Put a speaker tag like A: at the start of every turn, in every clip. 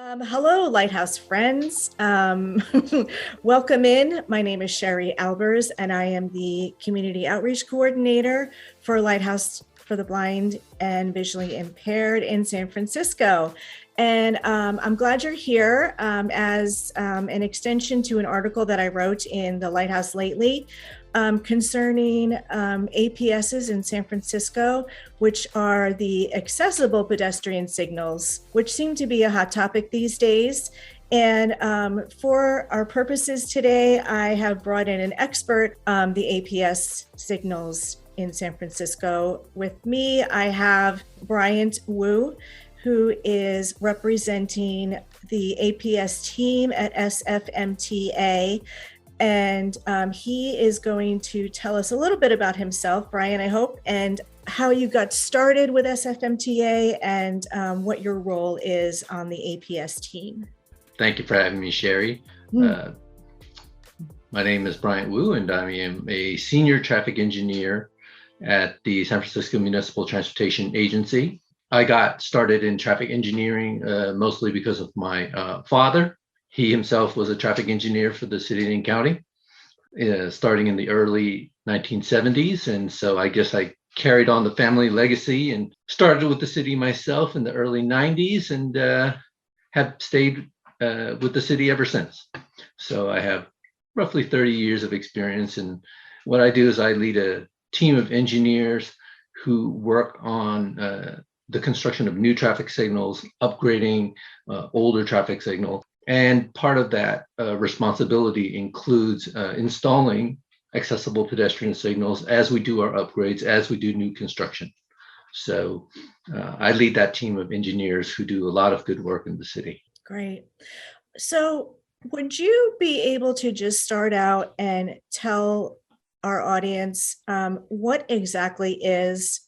A: Hello, Lighthouse friends. Welcome in. My name is Sheri Albers, and I am the Community Outreach Coordinator for Lighthouse for the Blind and Visually Impaired in San Francisco. And I'm glad you're here as an extension to an article that I wrote in the Lighthouse lately concerning APSs in San Francisco, which are the accessible pedestrian signals, which seem to be a hot topic these days. And for our purposes today, I have brought in an expert on the APS signals in San Francisco. With me, I have Bryant Wu, who is representing the APS team at SFMTA. And he is going to tell us a little bit about himself, Bryant, I hope, and how you got started with SFMTA and what your role is on the APS team.
B: Thank you for having me, Sheri. My name is Bryant Wu, and I am a senior traffic engineer at the San Francisco Municipal Transportation Agency. I got started in traffic engineering mostly because of my father. He himself was a traffic engineer for the city and county, starting in the early 1970s. And so I guess I carried on the family legacy and started with the city myself in the early 90s and have stayed with the city ever since. So I have roughly 30 years of experience. And what I do is I lead a team of engineers who work on the construction of new traffic signals, upgrading older traffic signals. And part of that responsibility includes installing accessible pedestrian signals as we do our upgrades, as we do new construction. So I lead that team of engineers who do a lot of good work in the city.
A: Great. So would you be able to just start out and tell our audience what exactly is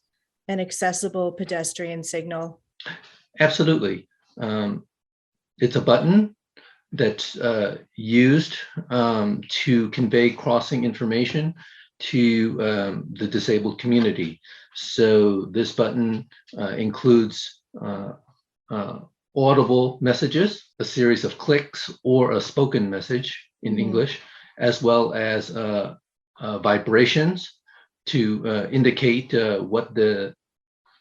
A: an accessible pedestrian signal?
B: Absolutely. It's a button that's used to convey crossing information to the disabled community. So this button includes audible messages, a series of clicks, or a spoken message in English, as well as vibrations to indicate what the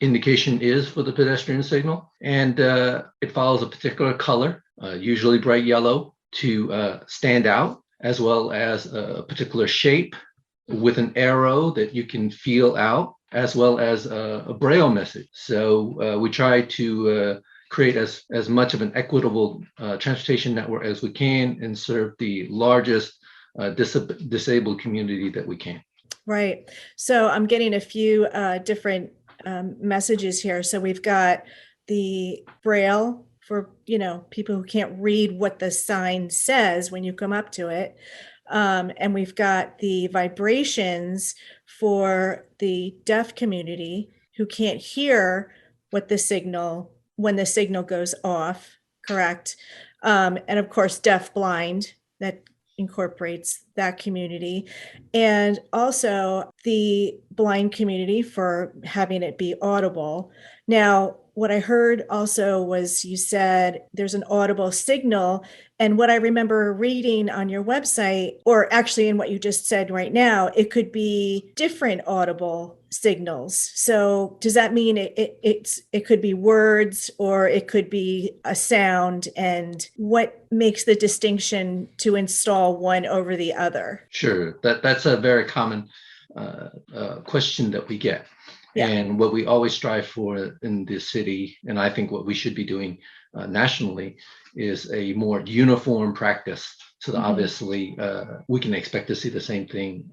B: indication is for the pedestrian signal. And it follows a particular color, usually bright yellow, to stand out, as well as a particular shape with an arrow that you can feel out, as well as a braille message. So we try to create as much of an equitable transportation network as we can and serve the largest disabled community that we can.
A: Right. So I'm getting a few different messages here. So we've got the braille for, people who can't read what the sign says when you come up to it. And we've got the vibrations for the deaf community who can't hear when the signal goes off, correct? And of course, deaf blind, that incorporates that community, and also the blind community for having it be audible. Now, what I heard also was you said there's an audible signal, and what I remember reading on your website, or actually in what you just said right now, it could be different audible signals. So does that mean it could be words or it could be a sound? And what makes the distinction to install one over the other?
B: Sure, that's a very common question that we get. Yeah. And what we always strive for in this city, and I think what we should be doing nationally, is a more uniform practice. So that obviously we can expect to see the same thing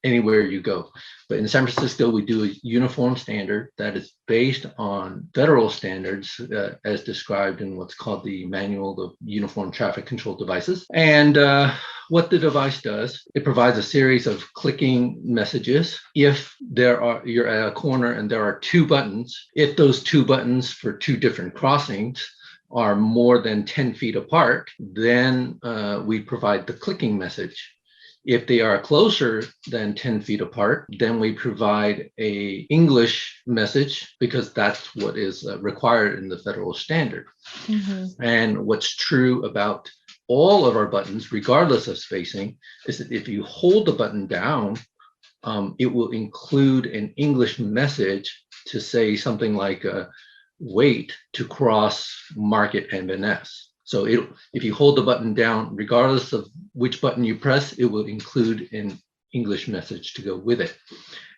B: anywhere you go. But in San Francisco, we do a uniform standard that is based on federal standards as described in what's called the Manual of Uniform Traffic Control Devices. And what the device does, it provides a series of clicking messages. If you're at a corner and there are two buttons, if those two buttons for two different crossings are more than 10 feet apart, then we provide the clicking message. If they are closer than 10 feet apart, then we provide a English message because that's what is required in the federal standard. And what's true about all of our buttons, regardless of spacing, is that if you hold the button down, it will include an English message to say something like wait to cross Market and Van Ness. So if you hold the button down, regardless of which button you press, it will include an English message to go with it.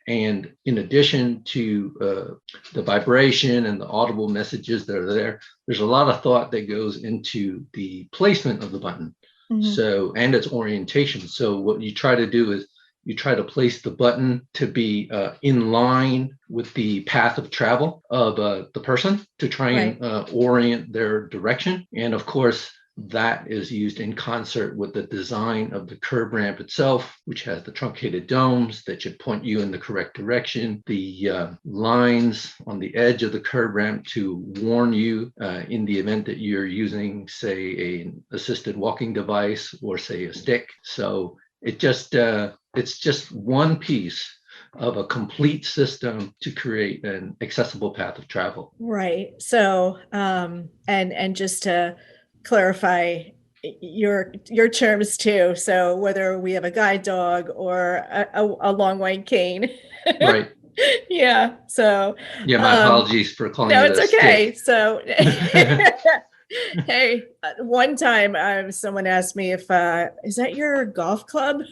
B: And in addition to the vibration and the audible messages that are there, there's a lot of thought that goes into the placement of the button. So, and its orientation. So what you try to do is you try to place the button to be in line with the path of travel of the person to try and orient their direction. And of course, that is used in concert with the design of the curb ramp itself, which has the truncated domes that should point you in the correct direction, the lines on the edge of the curb ramp to warn you in the event that you're using, say, an assisted walking device or, say, a stick. So it's just one piece of a complete system to create an accessible path of travel.
A: Right. So, and just to clarify your terms too. So whether we have a guide dog or a long white cane.
B: Right.
A: Yeah. So.
B: Yeah. My apologies for calling it
A: it's okay.
B: Stick.
A: So. Hey, one time someone asked me if is that your golf club?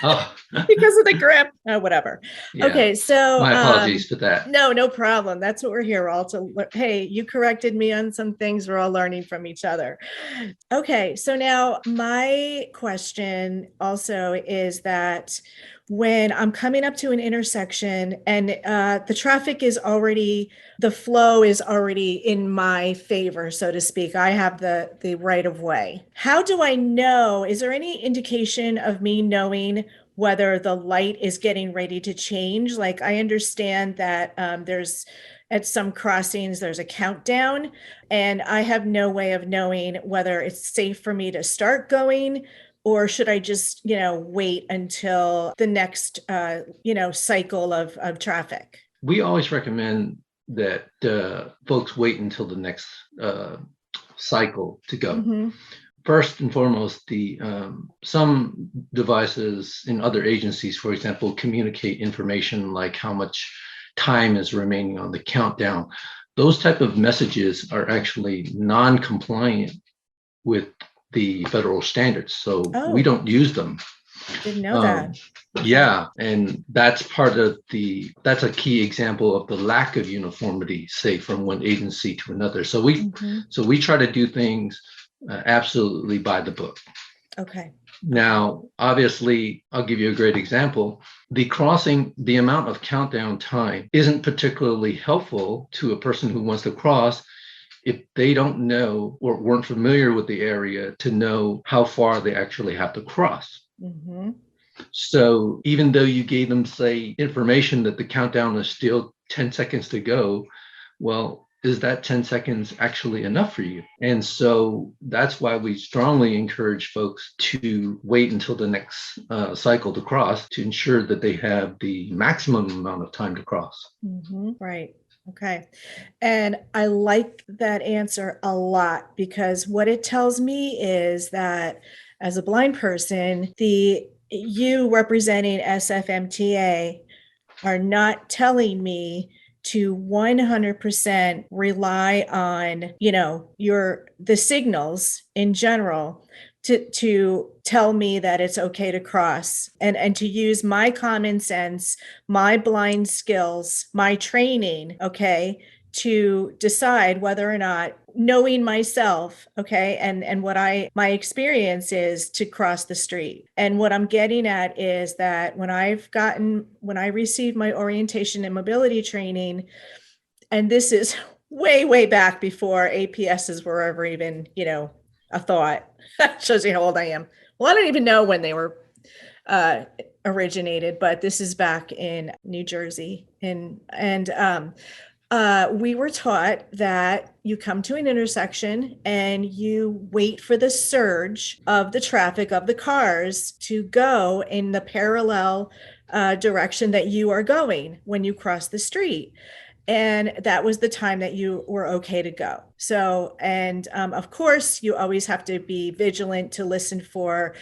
B: Oh.
A: Because of the grip. Whatever. Yeah. Okay, so
B: my apologies for that.
A: No problem. That's what we're here all to. Hey, you corrected me on some things. We're all learning from each other. Okay, so now my question also is that when I'm coming up to an intersection and the traffic is already, the flow is already in my favor, so to speak, I have the right of way. How do I know? Is there any indication of me knowing whether the light is getting ready to change? Like, I understand that there's at some crossings, there's a countdown, and I have no way of knowing whether it's safe for me to start going, or should I just, wait until the next, cycle of traffic?
B: We always recommend that folks wait until the next cycle to go. First and foremost, some devices in other agencies, for example, communicate information like how much time is remaining on the countdown. Those type of messages are actually non-compliant with the federal standards, so we don't use them.
A: Didn't know that.
B: Yeah, and that's that's a key example of the lack of uniformity, say, from one agency to another. So we try to do things absolutely by the book.
A: Okay.
B: Now, obviously, I'll give you a great example. The amount of countdown time isn't particularly helpful to a person who wants to cross if they don't know or weren't familiar with the area to know how far they actually have to cross. So even though you gave them, say, information that the countdown is still 10 seconds to go, well, is that 10 seconds actually enough for you? And so that's why we strongly encourage folks to wait until the next cycle to cross to ensure that they have the maximum amount of time to cross.
A: Right. Okay. And I like that answer a lot, because what it tells me is that as a blind person, you representing SFMTA are not telling me to 100% rely on, the signals in general to tell me that it's okay to cross, and to use my common sense, my blind skills, my training, to decide whether or not, knowing myself, and what my experience is to cross the street. And what I'm getting at is that when I received my orientation and mobility training, and this is way back before APSs were ever even, a thought. Shows you how old I am. Well, I don't even know when they were originated, but this is back in New Jersey. And We were taught that you come to an intersection and you wait for the surge of the traffic of the cars to go in the parallel direction that you are going when you cross the street. And that was the time that you were okay to go. So, and of course, you always have to be vigilant to listen for,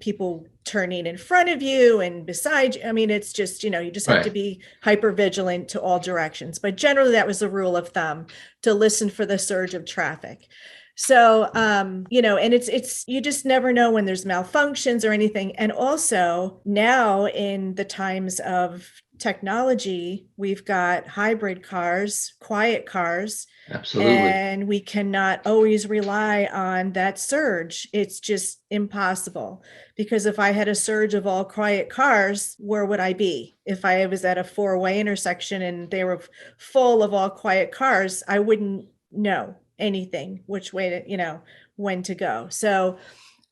A: people turning in front of you and beside you. I mean, it's just, you just have to
B: Right.
A: be hyper vigilant to all directions. But generally, that was the rule of thumb, to listen for the surge of traffic. So, and it's you just never know when there's malfunctions or anything. And also now in the times of technology, we've got hybrid cars, quiet cars,
B: Absolutely.
A: and we cannot always rely on that surge. It's just impossible, because if I had a surge of all quiet cars, where would I be? If I was at a four-way intersection and they were full of all quiet cars, I wouldn't know anything which way to, when to go. So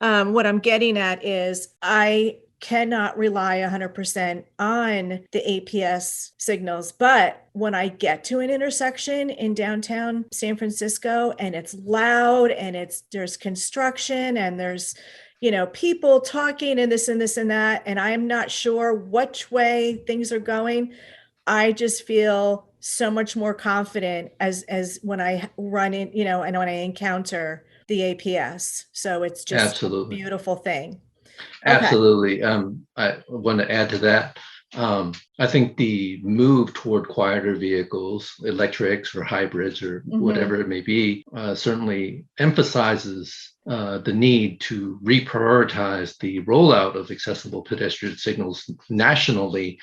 A: what I'm getting at is I cannot rely 100% on the APS signals. But when I get to an intersection in downtown San Francisco and it's loud and there's construction and there's, people talking and this and this and that, and I'm not sure which way things are going, I just feel so much more confident as when I run in, and when I encounter the APS. So it's just a
B: Absolutely.
A: beautiful thing. Okay.
B: Absolutely. I want to add to that. I think the move toward quieter vehicles, electrics or hybrids or
A: Mm-hmm.
B: whatever it may be, certainly emphasizes the need to reprioritize the rollout of accessible pedestrian signals nationally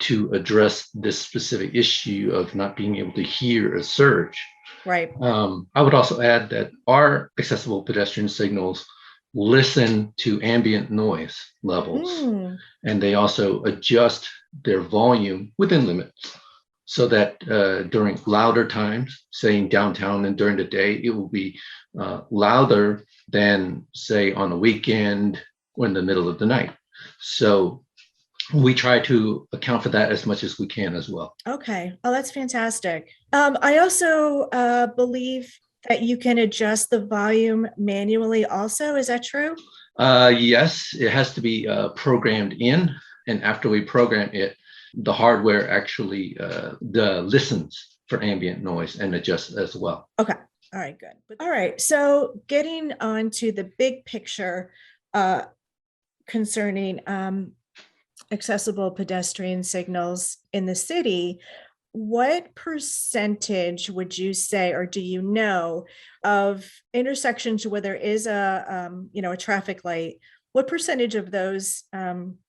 B: to address this specific issue of not being able to hear a surge.
A: Right.
B: I would also add that our accessible pedestrian signals listen to ambient noise levels,
A: Mm,
B: and they also adjust their volume within limits so that during louder times, say in downtown and during the day, it will be louder than, say, on a weekend or in the middle of the night. So we try to account for that as much as we can as well.
A: okay. Oh, that's fantastic. I also believe that you can adjust the volume manually also. Is that true?
B: Yes, it has to be programmed in, and after we program it, the hardware actually listens for ambient noise and adjusts as well.
A: Okay. All right, good. All right. So getting on to the big picture uh, concerning accessible pedestrian signals in the city, what percentage would you say, or do you know, of intersections where there is a traffic light? What percentage of those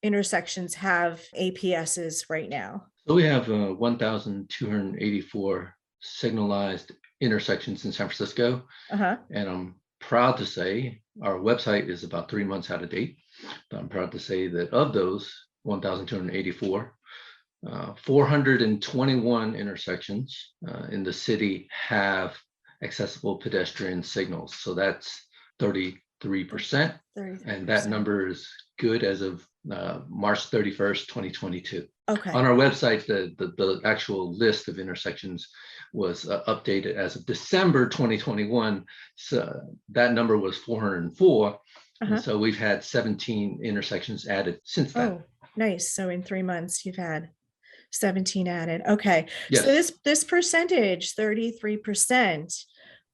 A: intersections have APSs right now?
B: So we have 1,284 signalized intersections in San Francisco,
A: Uh-huh.
B: and I'm proud to say our website is about 3 months out of date. But I'm proud to say that of those 1,284, 421 intersections in the city have accessible pedestrian signals. So that's 33%. And that
A: 33%.
B: number is good as of March 31st, 2022.
A: Okay.
B: On our website, the actual list of intersections was updated as of December 2021. So that number was 404.
A: Uh-huh.
B: And so we've had 17 intersections added since then.
A: Oh, nice. So in 3 months, you've had 17 added. Okay. So
B: Yes.
A: this percentage, 33%,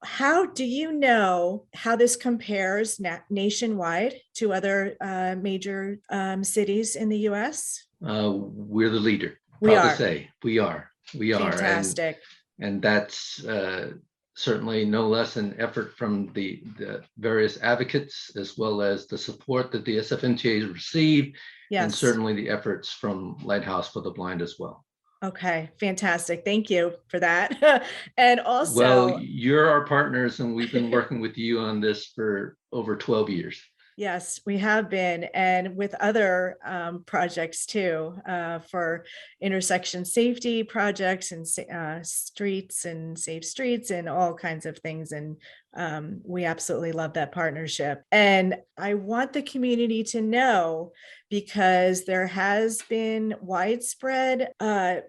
A: how do you know how this compares nationwide to other major cities in the US?
B: We're the leader.
A: We
B: Proud to
A: are.
B: say we are. We are.
A: Fantastic.
B: And that's certainly no less an effort from the various advocates, as well as the support that the SFMTA has received, and
A: Yes.
B: certainly the efforts from LightHouse for the Blind as well.
A: Okay, fantastic. Thank you for that. And
B: Well,
A: also,
B: you're our partners, and we've been working with you on this for over 12 years.
A: Yes, we have been, and with other projects too, for intersection safety projects and streets and safe streets and all kinds of things. And we absolutely love that partnership. And I want the community to know, because there has been widespread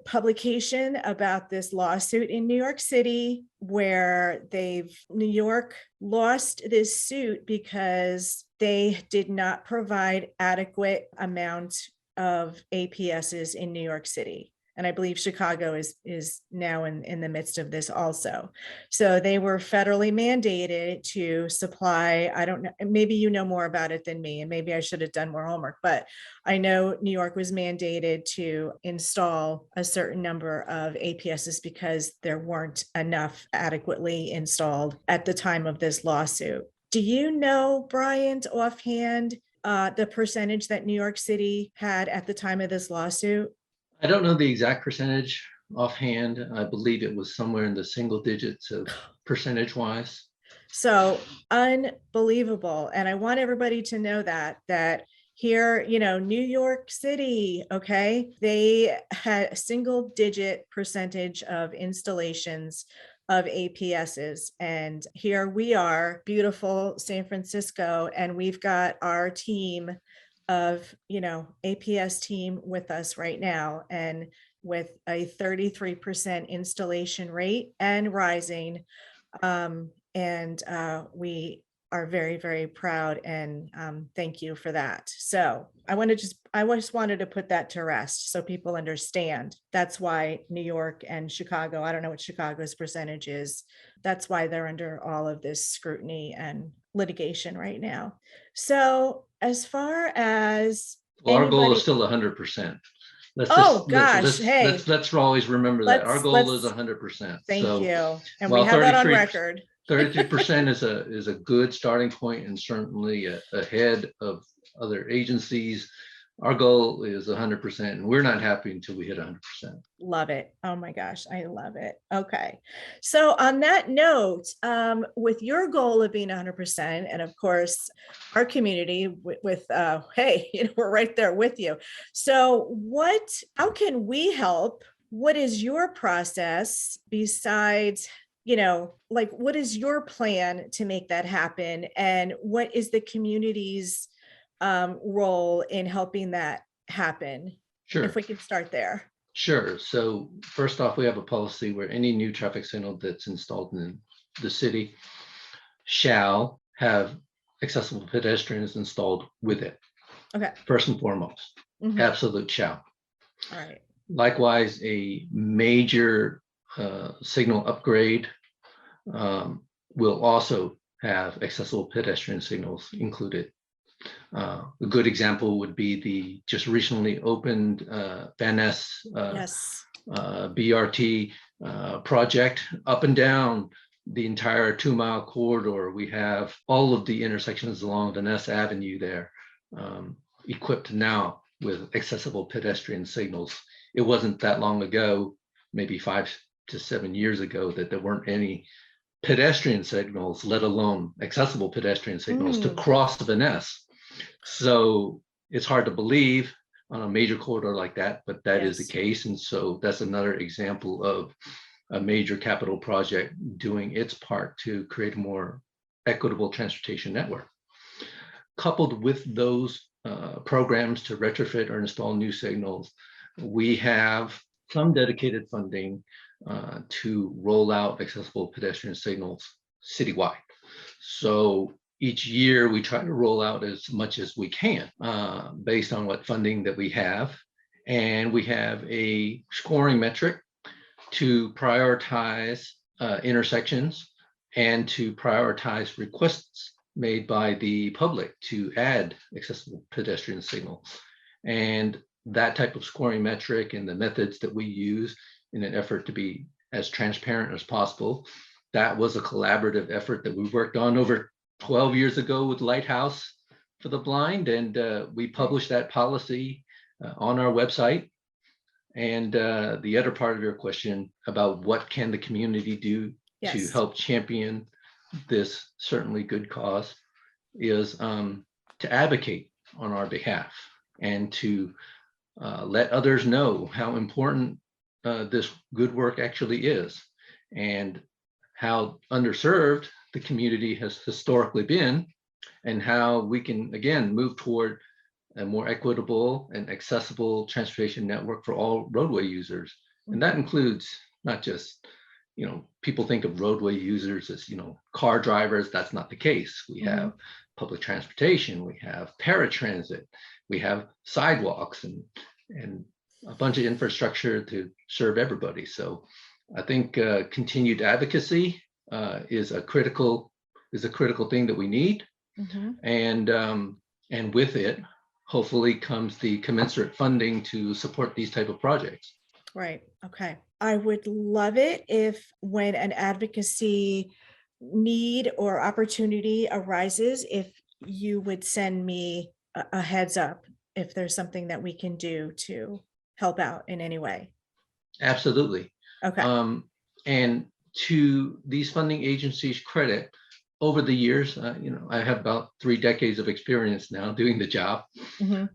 A: publication about this lawsuit in New York City, where New York lost this suit because they did not provide adequate amount of APSs in New York City. And I believe Chicago is now in the midst of this also. So they were federally mandated to supply, I don't know, maybe you know more about it than me, and maybe I should have done more homework, but I know New York was mandated to install a certain number of APSs because there weren't enough adequately installed at the time of this lawsuit. Do you know, Bryant, offhand, the percentage that New York City had at the time of this lawsuit?
B: I don't know the exact percentage offhand. I believe it was somewhere in the single digits of percentage wise.
A: So unbelievable. And I want everybody to know that here, New York City, okay, they had a single digit percentage of installations of APSs. And here we are, beautiful San Francisco, and we've got our team of, APS team with us right now, and with a 33% installation rate and rising. And we are very, very proud, and thank you for that. So I just wanted to put that to rest so people understand. That's why New York and Chicago, I don't know what Chicago's percentage is. That's why they're under all of this scrutiny and litigation right now. So as far as
B: our goal is still 100%. Let's always remember that our goal is 100%.
A: Thank you, and we have that on record.
B: 33% is a good starting point, and certainly ahead of other agencies. Our goal is 100%, and we're not happy until we hit 100%.
A: Love it. Oh my gosh, I love it. Okay. So on that note, with your goal of being 100%, and of course, our community with hey, we're right there with you. So how can we help? What is your process besides, what is your plan to make that happen? And what is the community's role in helping that happen?
B: Sure.
A: If we could start there.
B: Sure. So first off, we have a policy where any new traffic signal that's installed in the city shall have accessible pedestrians installed with it.
A: Okay.
B: First and foremost, absolute shall.
A: All right.
B: Likewise, a major signal upgrade will also have accessible pedestrian signals included. A good example would be the just recently opened Van Ness BRT project. Up and down the entire 2-mile corridor, we have all of the intersections along Van Ness Avenue there equipped now with accessible pedestrian signals. It wasn't that long ago, maybe 5 to 7 years ago, that there weren't any pedestrian signals, let alone accessible pedestrian signals to cross the Van Ness. So it's hard to believe on a major corridor like that, but that is the case. And so that's another example of a major capital project doing its part to create a more equitable transportation network. Coupled with those programs to retrofit or install new signals, we have some dedicated funding to roll out accessible pedestrian signals citywide. So each year we try to roll out as much as we can based on what funding that we have. And we have a scoring metric to prioritize intersections and to prioritize requests made by the public to add accessible pedestrian signals. And that type of scoring metric and the methods that we use in an effort to be as transparent as possible, that was a collaborative effort that we worked on over 12 years ago with LightHouse for the blind. And we published that policy on our website. And the other part of your question about what can the community do to help champion this certainly good cause is to advocate on our behalf and to let others know how important this good work actually is and how underserved the community has historically been, and how we can, again, move toward a more equitable and accessible transportation network for all roadway users. And that includes not just, people think of roadway users as, car drivers. That's not the case. We have public transportation, we have paratransit, we have sidewalks and a bunch of infrastructure to serve everybody. So I think continued advocacy is a critical thing that we need. And with it, hopefully comes the commensurate funding to support these type of projects.
A: Right. Okay. I would love it if when an advocacy need or opportunity arises, if you would send me a heads up if there's something that we can do to help out in any way.
B: Absolutely.
A: Okay.
B: And to these funding agencies' credit, over the years, I have about 3 decades of experience now doing the job.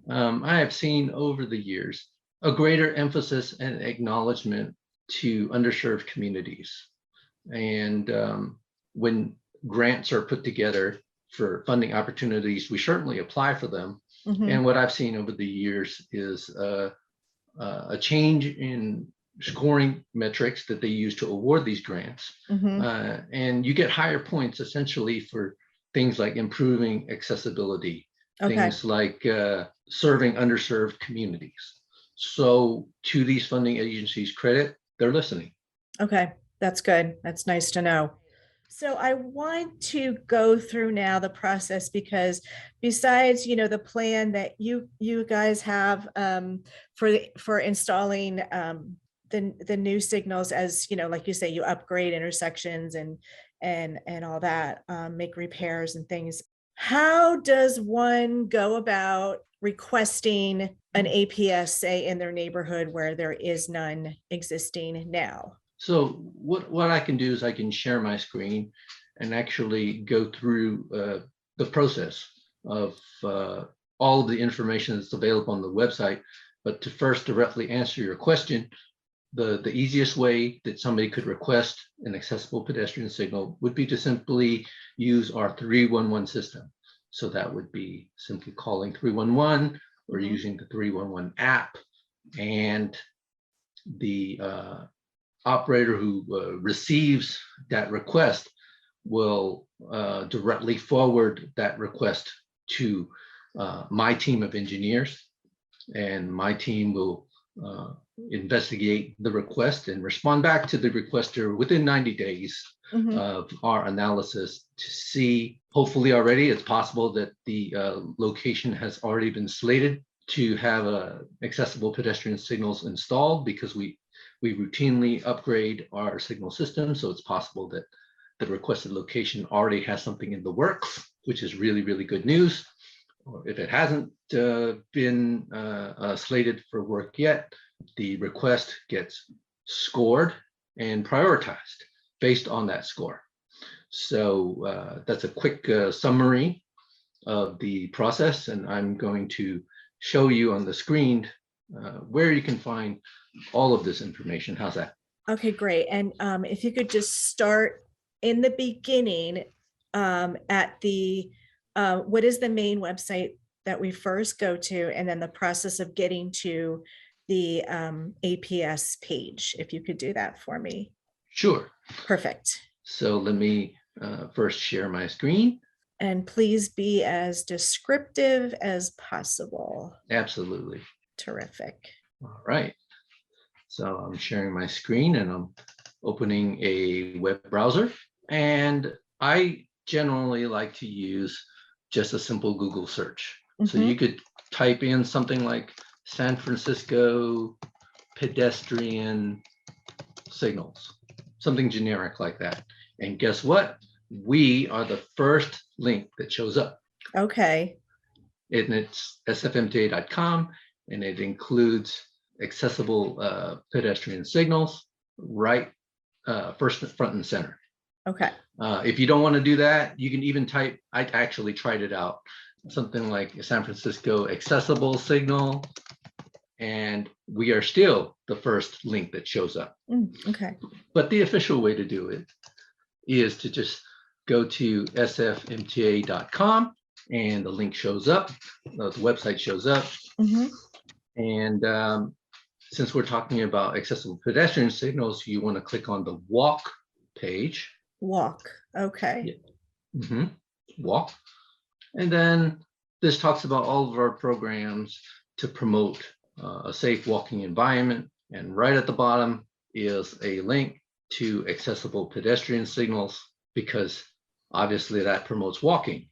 B: I have seen over the years a greater emphasis and acknowledgement to underserved communities. And when grants are put together for funding opportunities, we certainly apply for them. And what I've seen over the years is a change in scoring metrics that they use to award these grants. And you get higher points essentially for things like improving accessibility, things like serving underserved communities. So to these funding agencies' credit, they're listening. Okay,
A: that's good. That's nice to know. So I want to go through now the process, because besides, the plan that you guys have for installing the new signals, as like you say, you upgrade intersections and all that, make repairs and things. How does one go about requesting an APS, say, in their neighborhood where there is none existing now?
B: So what I can do is I can share my screen and actually go through the process of all of the information that's available on the website. But to first directly answer your question, the easiest way that somebody could request an accessible pedestrian signal would be to simply use our 311 system. So that would be simply calling 311 or using the 311 app, and the operator who receives that request will directly forward that request to my team of engineers, and my team will investigate the request and respond back to the requester within 90 days of our analysis to see, hopefully already, it's possible that the location has already been slated to have accessible pedestrian signals installed, because we routinely upgrade our signal system. So it's possible that the requested location already has something in the works, which is really, really good news. Or if it hasn't been slated for work yet, the request gets scored and prioritized based on that score. So that's a quick summary of the process, and I'm going to show you on the screen where you can find all of this information. How's that?
A: Okay, great. And if you could just start in the beginning at the, what is the main website that we first go to, and then the process of getting to the APS page, if you could do that for me.
B: Sure.
A: Perfect.
B: So let me first share my screen.
A: And please be as descriptive as possible.
B: Absolutely.
A: Terrific.
B: All right. So I'm sharing my screen and I'm opening a web browser. And I generally like to use just a simple Google search. So you could type in something like San Francisco pedestrian signals, something generic like that. And guess what? We are the first link that shows up.
A: Okay.
B: And it's sfmta.com, and it includes accessible pedestrian signals right first, front and center.
A: Okay.
B: If you don't want to do that, you can even type, I actually tried it out. something like San Francisco accessible signal, and we are still the first link that shows up.
A: Okay.
B: But the official way to do it is to just go to sfmta.com and the link shows up, the website shows up. And since we're talking about accessible pedestrian signals, you want to click on the walk page.
A: Walk. Okay.
B: Yeah. Walk. And then this talks about all of our programs to promote a safe walking environment. And right at the bottom is a link to accessible pedestrian signals, because obviously that promotes walking.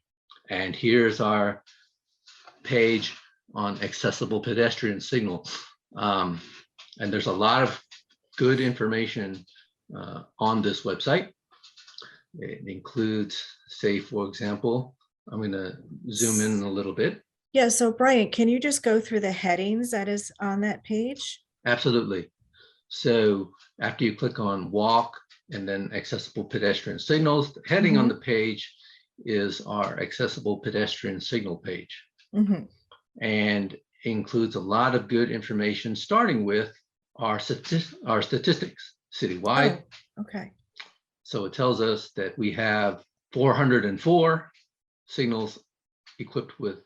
B: And here's our page on accessible pedestrian signal. And there's a lot of good information on this website. It includes, say, for example, I'm going to zoom in a little bit.
A: Yeah, so Bryant, can you just go through the headings that is on that page?
B: Absolutely. So after you click on walk and then accessible pedestrian signals, the heading on the page is our accessible pedestrian signal page. And includes a lot of good information, starting with our statistics citywide.
A: Oh, okay.
B: So it tells us that we have 404 signals equipped with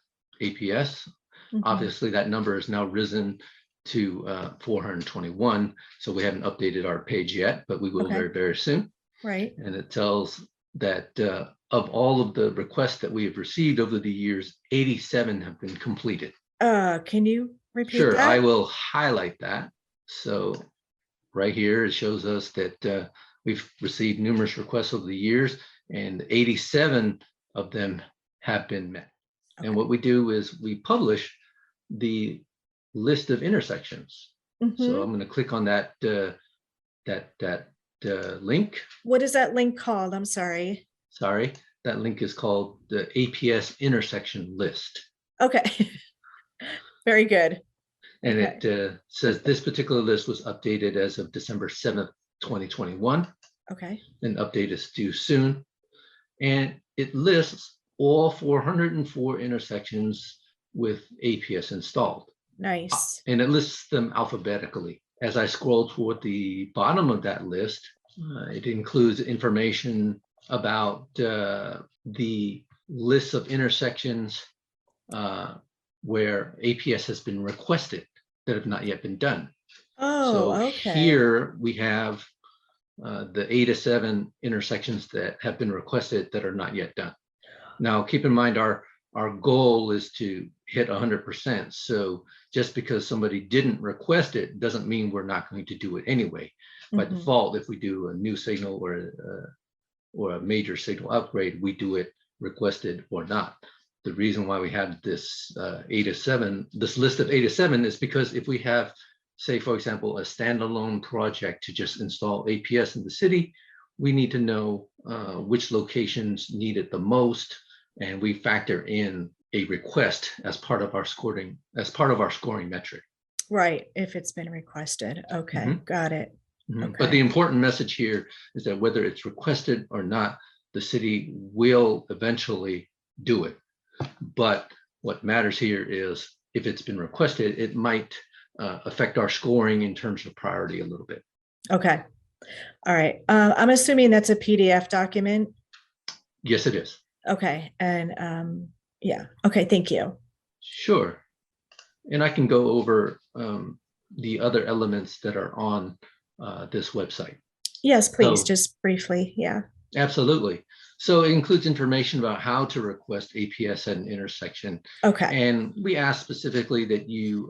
B: APS. Obviously, that number has now risen to 421. So we haven't updated our page yet, but we will very, very soon.
A: Right.
B: And it tells that of all of the requests that we have received over the years, 87 have been completed.
A: Can you repeat
B: that? Sure,
A: I
B: will highlight that. So right here, it shows us that we've received numerous requests over the years, and 87 of them have been met. And what we do is we publish the list of intersections. So I'm going to click on that link.
A: What is that link called? I'm sorry.
B: Sorry, that link is called the APS Intersection List.
A: Okay. Very good.
B: And it says this particular list was updated as of December 7th, 2021.
A: Okay.
B: An update is due soon. And it lists all 404 intersections with APS installed.
A: Nice.
B: And it lists them alphabetically. As I scroll toward the bottom of that list, it includes information about the list of intersections where APS has been requested that have not yet been done.
A: Oh,
B: so
A: okay.
B: Here we have the 87 intersections that have been requested that are not yet done. Now, keep in mind, our goal is to hit 100%. So just because somebody didn't request it doesn't mean we're not going to do it anyway. By default, if we do a new signal or a major signal upgrade, we do it requested or not. The reason why we have this this list of 87 is because if we have, say, for example, a standalone project to just install APS in the city, we need to know which locations need it the most, and we factor in a request as part of our scoring metric.
A: Right, if it's been requested. Okay, got it. Okay.
B: But the important message here is that whether it's requested or not, the city will eventually do it. But what matters here is if it's been requested, it might affect our scoring in terms of priority a little bit.
A: Okay. All right. I'm assuming that's a PDF document.
B: Yes, it is.
A: Okay. And yeah. Okay. Thank you.
B: Sure. And I can go over the other elements that are on this website.
A: Yes, please. So, just briefly. Yeah.
B: Absolutely. So it includes information about how to request APS at an intersection.
A: Okay.
B: And we ask specifically that you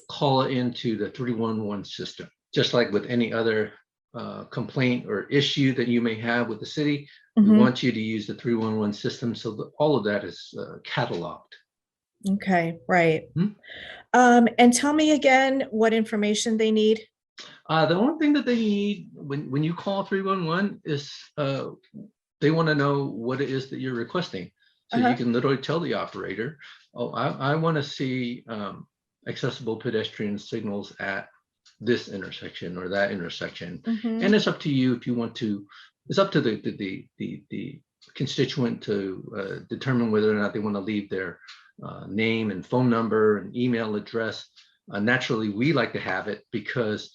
B: call it into the 311 system. Just like with any other complaint or issue that you may have with the city, we want you to use the 311 system so that all of that is cataloged.
A: Okay, right. And tell me again what information they need.
B: The only thing that they need when you call 311 is they want to know what it is that you're requesting. So you can literally tell the operator, oh, I want to see accessible pedestrian signals at this intersection or that intersection. And it's up to you if you want to, it's up to the constituent to determine whether or not they want to leave their name and phone number and email address. Naturally, we like to have it because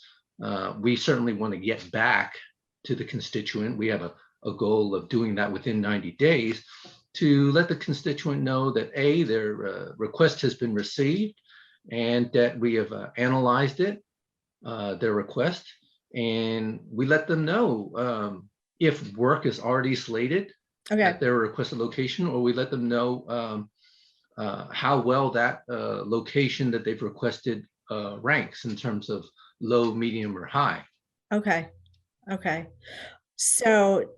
B: we certainly want to get back to the constituent. We have a goal of doing that within 90 days to let the constituent know that A, their request has been received and that we have analyzed it, their request, and we let them know if work is already slated at their requested location, or we let them know how well that location that they've requested ranks in terms of low, medium, or high.
A: Okay. So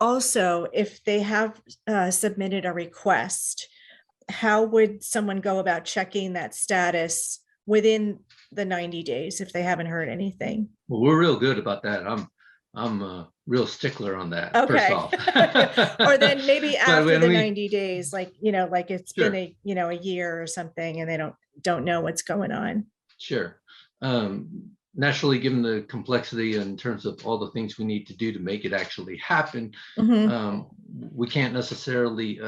A: also, if they have submitted a request, how would someone go about checking that status within the 90 days if they haven't heard anything?
B: Well, we're real good about that. I'm a real stickler on that.
A: Okay.
B: First off.
A: Or then maybe after the 90 days, like it's
B: Sure.
A: been a year or something, and they don't know what's going on.
B: Sure. Naturally, given the complexity in terms of all the things we need to do to make it actually happen, we can't necessarily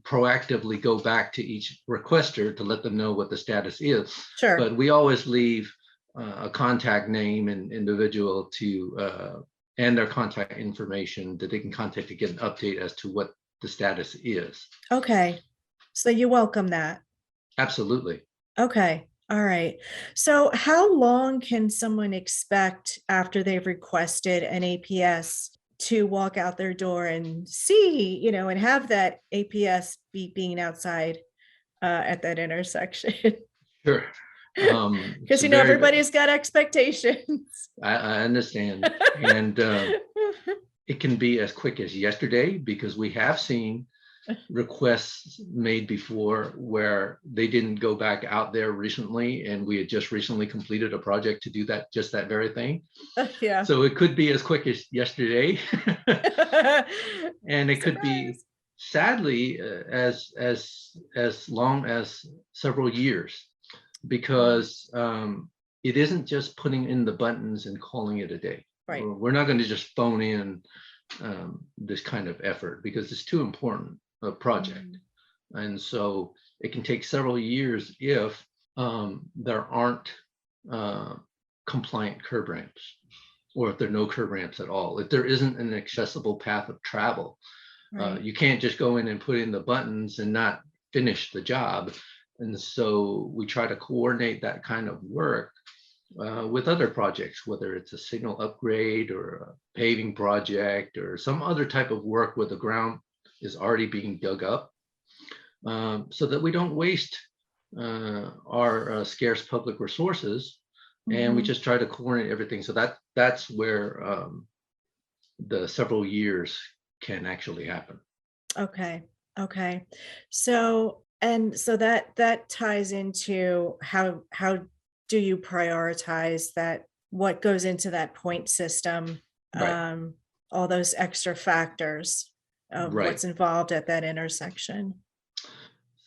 B: proactively go back to each requester to let them know what the status is.
A: Sure.
B: But we always leave a contact name and individual to and their contact information that they can contact to get an update as to what the status is.
A: Okay. So you welcome that?
B: Absolutely.
A: Okay. All right. So how long can someone expect after they've requested an APS to walk out their door and see, and have that APS being outside at that intersection?
B: Sure.
A: Because everybody's got expectations.
B: I understand. And it can be as quick as yesterday, because we have seen requests made before where they didn't go back out there recently, and we had just recently completed a project to do that, just that very thing.
A: Yeah.
B: So it could be as quick as yesterday. And it could be, sadly, as long as several years, because it isn't just putting in the buttons and calling it a day.
A: Right.
B: We're not going to just phone in this kind of effort, because it's too important a project. And so it can take several years if there aren't compliant curb ramps, or if there are no curb ramps at all, if there isn't an accessible path of travel. Right. You can't just go in and put in the buttons and not finish the job. And so we try to coordinate that kind of work with other projects, whether it's a signal upgrade or a paving project or some other type of work where the ground is already being dug up, so that we don't waste our scarce public resources. And we just try to coordinate everything. So that's where the several years can actually happen. Okay.
A: So that ties into how do you prioritize that, what goes into that point system, right. All those extra factors of right. What's involved at that intersection.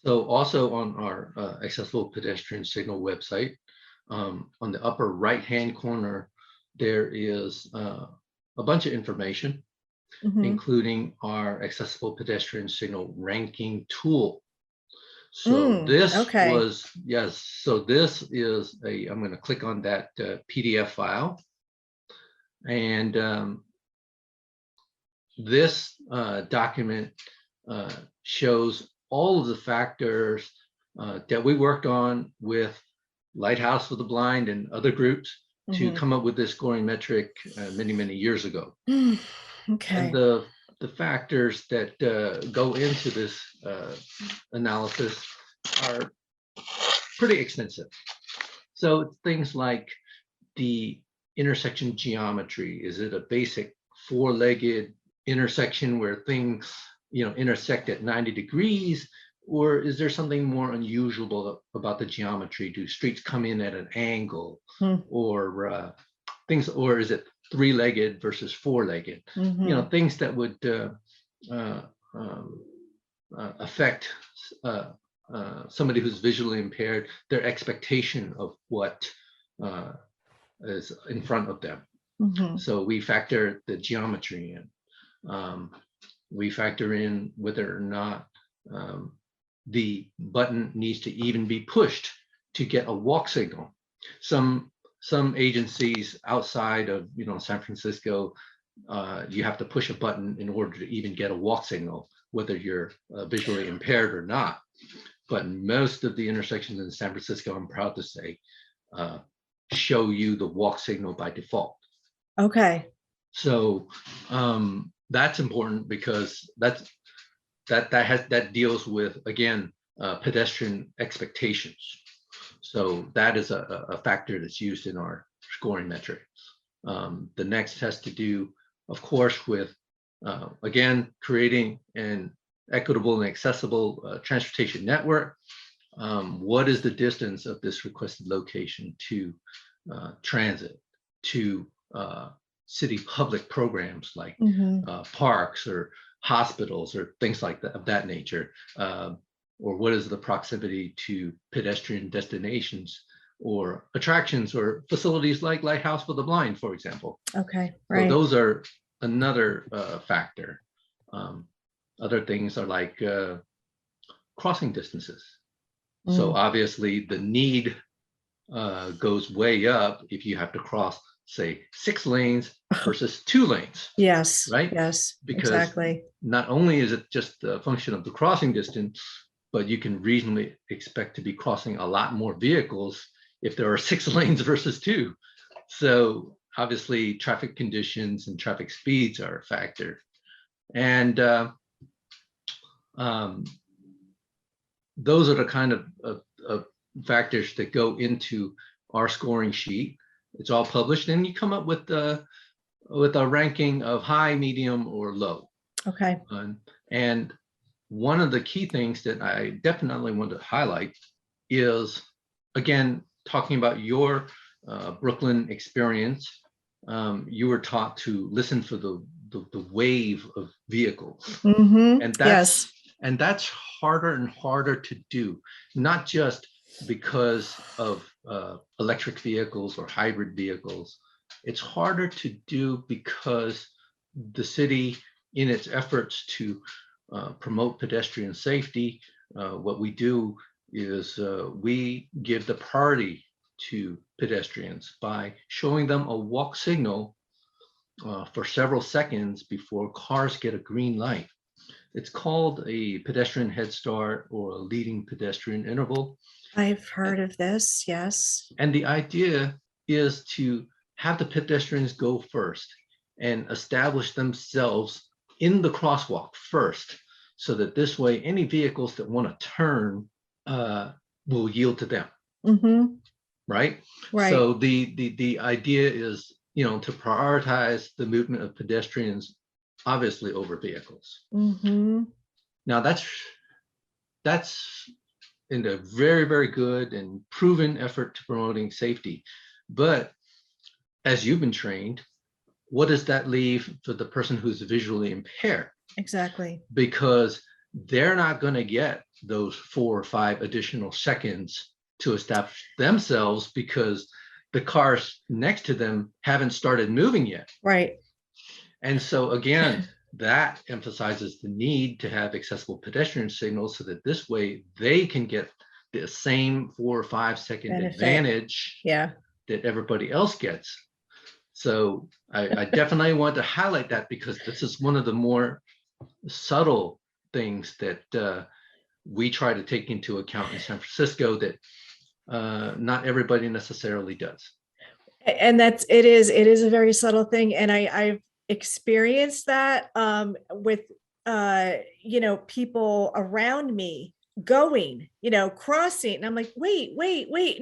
B: So also on our accessible pedestrian signal website, on the upper right-hand corner, there is a bunch of information, including our accessible pedestrian signal ranking tool. So this was, yes, so this is I'm going to click on that PDF file. And this document shows all of the factors that we worked on with LightHouse for the Blind and other groups to come up with this scoring metric many years ago.
A: Okay.
B: And the factors that go into this analysis are pretty extensive. So it's things like the intersection geometry. Is it a basic four-legged intersection where things intersect at 90 degrees, or is there something more unusual about the geometry? Do streets come in at an angle, or things, or is it three-legged versus four-legged? Things that would affect somebody who's visually impaired, their expectation of what is in front of them. So we factor the geometry in. We factor in whether or not the button needs to even be pushed to get a walk signal. Some agencies outside of San Francisco, you have to push a button in order to even get a walk signal, whether you're visually impaired or not. But most of the intersections in San Francisco, I'm proud to say, show you the walk signal by default.
A: Okay.
B: So that's important because that deals with, again, pedestrian expectations. So that is a factor that's used in our scoring metrics. The next has to do, of course, with again, creating an equitable and accessible transportation network. What is the distance of this requested location to transit, to city public programs like parks or hospitals or things like that of that nature? Or what is the proximity to pedestrian destinations or attractions or facilities like LightHouse for the Blind, for example?
A: Okay, right.
B: So those are another factor. Other things are like crossing distances. So obviously the need goes way up if you have to cross, say, 6 lanes versus 2 lanes.
A: Yes.
B: Right?
A: Yes.
B: Because
A: exactly.
B: Not only is it just a function of the crossing distance, but you can reasonably expect to be crossing a lot more vehicles if there are 6 lanes versus 2. So obviously traffic conditions and traffic speeds are a factor. And those are the kind of factors that go into our scoring sheet. It's all published, and you come up with a ranking of high, medium, or low.
A: Okay.
B: And one of the key things that I definitely want to highlight is, again, talking about your Brooklyn experience. You were taught to listen for the wave of vehicles, and that's harder and harder to do, not just because of electric vehicles or hybrid vehicles. It's harder to do because the city, in its efforts to promote pedestrian safety, what we do is we give the priority to pedestrians by showing them a walk signal for several seconds before cars get a green light. It's called a pedestrian head start or a leading pedestrian interval.
A: I've heard of this, yes.
B: And the idea is to have the pedestrians go first and establish themselves in the crosswalk first, so that this way any vehicles that want to turn will yield to them. Right? So the idea is, to prioritize the movement of pedestrians, obviously, over vehicles. Now that's in a very, very good and proven effort to promoting safety. But as you've been trained, what does that leave for the person who's visually impaired?
A: Exactly.
B: Because they're not going to get those 4 or 5 additional seconds to establish themselves because the cars next to them haven't started moving yet.
A: Right.
B: And so again, that emphasizes the need to have accessible pedestrian signals so that this way they can get the same 4 or 5 second advantage that everybody else gets. So I definitely want to highlight that, because this is one of the more subtle things that we try to take into account in San Francisco that not everybody necessarily does.
A: And it is a very subtle thing. And I've experienced that with people around me going, crossing, and I'm like, wait,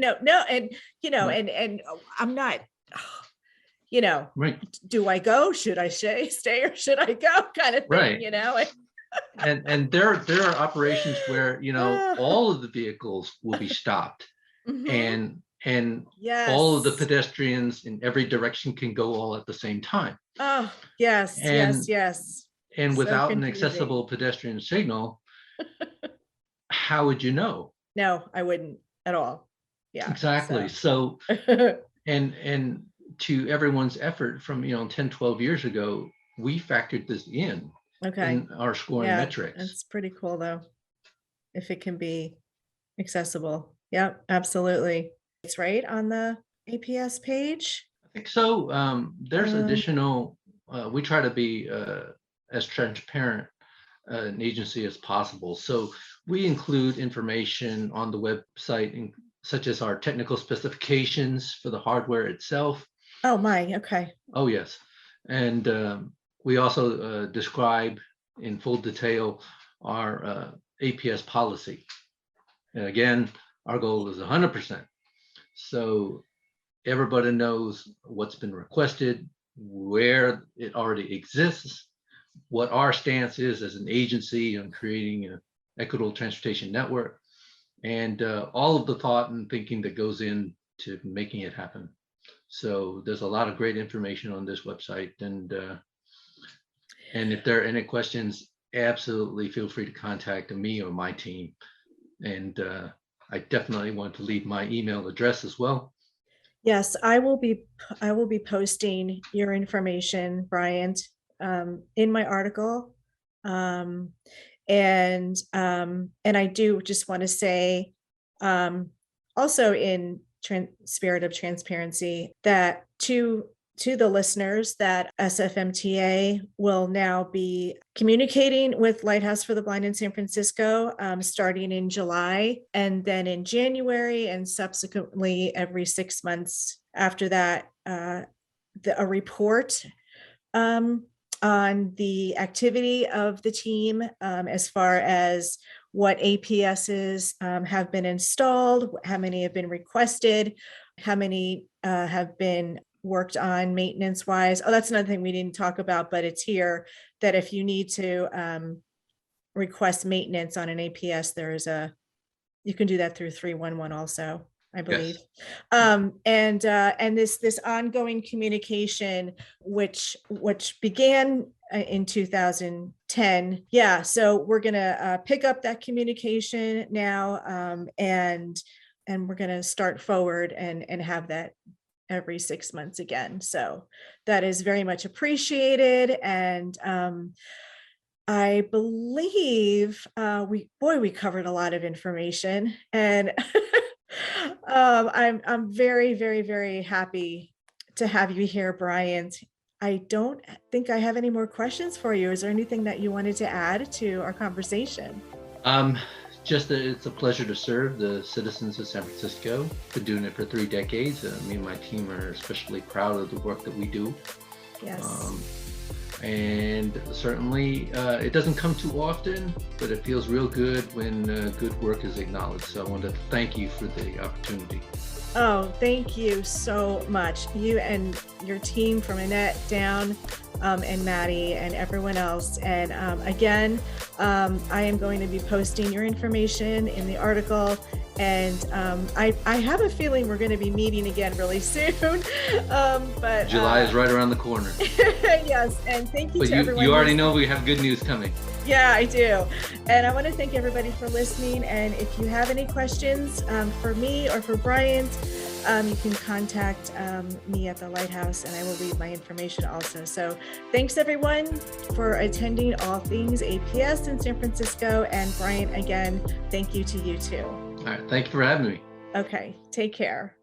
A: no, and and I'm not,
B: right.
A: Do I go? Should I stay or should I go? Kind of thing,
B: right. And there are operations where all of the vehicles will be stopped, and all of the pedestrians in every direction can go all at the same time.
A: Oh, yes, yes.
B: And without an accessible pedestrian signal, how would you know?
A: No, I wouldn't at all. Yeah,
B: exactly. So and to everyone's effort from 10, 12 years ago, we factored this in.
A: Okay.
B: in our scoring
A: Yeah,
B: metrics.
A: that's pretty cool though, if it can be accessible. Yep, absolutely. It's right on the APS page.
B: I think so. There's
A: Um,
B: additional, we try to be as transparent an agency as possible. So we include information on the website, such as our technical specifications for the hardware itself.
A: Oh my, okay.
B: Oh, yes. And we also describe in full detail our APS policy. And again, our goal is 100%. So everybody knows what's been requested, where it already exists, what our stance is as an agency on creating an equitable transportation network, and all of the thought and thinking that goes into making it happen. So there's a lot of great information on this website, and if there are any questions, absolutely feel free to contact me or my team. And I definitely want to leave my email address as well.
A: Yes, I will be posting your information, Bryant, in my article. And I do just want to say, also in spirit of transparency, that to the listeners, that SFMTA will now be communicating with Lighthouse for the Blind in San Francisco, starting in July, and then in January, and subsequently every 6 months after that, a report on the activity of the team, as far as what APSs have been installed, how many have been requested, how many have been worked on maintenance wise. Oh, that's another thing we didn't talk about, but it's here, that if you need to request maintenance on an APS, you can do that through 311 also, I believe. Yes. And this ongoing communication, which began in 2010. Yeah, so we're gonna pick up that communication now, and we're gonna start forward and have that every 6 months again. So that is very much appreciated. And I believe we covered a lot of information, and I'm very, very, very happy to have you here, Bryant. I don't think I have any more questions for you. Is there anything that you wanted to add to our conversation?
B: Just that it's a pleasure to serve the citizens of San Francisco. Been doing it for 3 decades. Me and my team are especially proud of the work that we do.
A: Yes.
B: And certainly it doesn't come too often, but it feels real good when good work is acknowledged. So I want to thank you for the opportunity.
A: Oh, thank you so much. You and your team, from Annette down, and Maddie and everyone else. And again, I am going to be posting your information in the article. And I have a feeling we're going to be meeting again really soon. But
B: July is right around the corner.
A: Yes, and thank you to everyone.
B: You already know we have good news coming.
A: Yeah, I do. And I want to thank everybody for listening. And if you have any questions for me or for Bryant, you can contact me at the Lighthouse, and I will leave my information also. So thanks everyone for attending All Things APS in San Francisco. And Bryant, again, thank you to you too.
B: All right. Thank you for having me.
A: Okay. Take care.